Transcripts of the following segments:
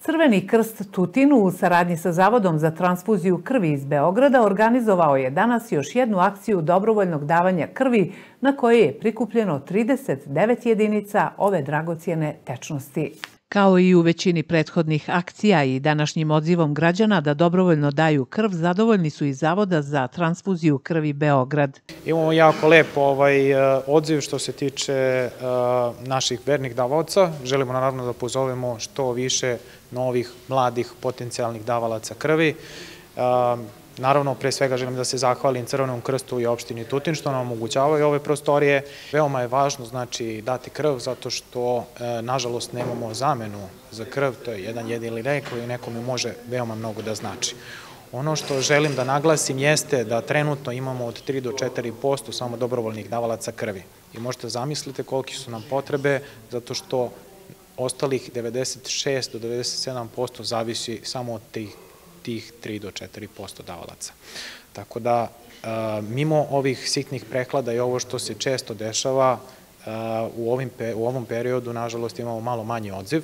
Crveni krst Tutinu u saradnji sa Zavodom za transfuziju krvi iz Beograda organizovao je danas još jednu akciju dobrovoljnog davanja krvi na kojoj je prikupljeno 39 jedinica ove dragocijene tečnosti. Kao i u većini prethodnih akcija i današnjim odzivom građana da dobrovoljno daju krv, zadovoljni su iz Zavoda za transfuziju krvi Beograd. Imamo jako lep odziv što se tiče naših vernih davaoca. Želimo naravno da pozovemo što više novih, mladih, potencijalnih davalaca krvi. Naravno, pre svega želim da se zahvalim Crvenom krstu i opštini Tutin što nam omogućavaju ove prostorije. Veoma je važno znači dati krv zato što nažalost nemamo zamenu za krv, to je jedan jedini lek koji nekome može veoma mnogo da znači. Ono što želim da naglasim jeste da trenutno imamo od 3 do 4% samo dobrovoljnih davalaca krvi. I možete zamisliti koliki su nam potrebe zato što ostalih 96 do 97% zavisi samo od tih 3 do 4% davalaca. Tako da, mimo ovih sitnih prehlada i ovo što se često dešava, u ovom periodu, nažalost, imamo malo manji odziv,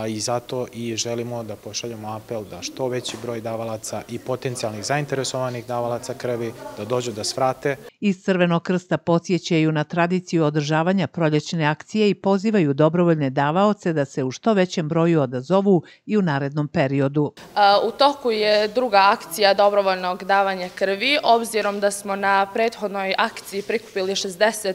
i zato i želimo da pošaljemo apel da što veći broj davalaca i potencijalnih zainteresovanih davalaca krvi da dođu da svrate. Iz Crvenog krsta podsjećaju na tradiciju održavanja proljećne akcije i pozivaju dobrovoljne davaoce da se u što većem broju odazovu i u narednom periodu. U toku je druga akcija dobrovoljnog davanja krvi, obzirom da smo na prethodnoj akciji prikupili 60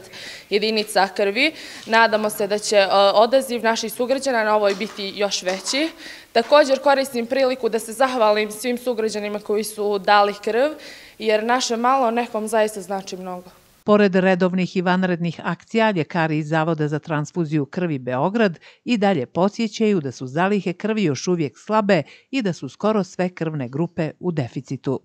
jedinica krvi. Nadamo se da će odaziv naših sugrađana na ovoj biti još veći. Također koristim priliku da se zahvalim svim sugrađanima koji su dali krv, jer naše malo nekom zaista znači mnogo. Pored redovnih i vanrednih akcija, ljekari iz Zavoda za transfuziju krvi Beograd i dalje podsjećaju da su zalihe krvi još uvijek slabe i da su skoro sve krvne grupe u deficitu.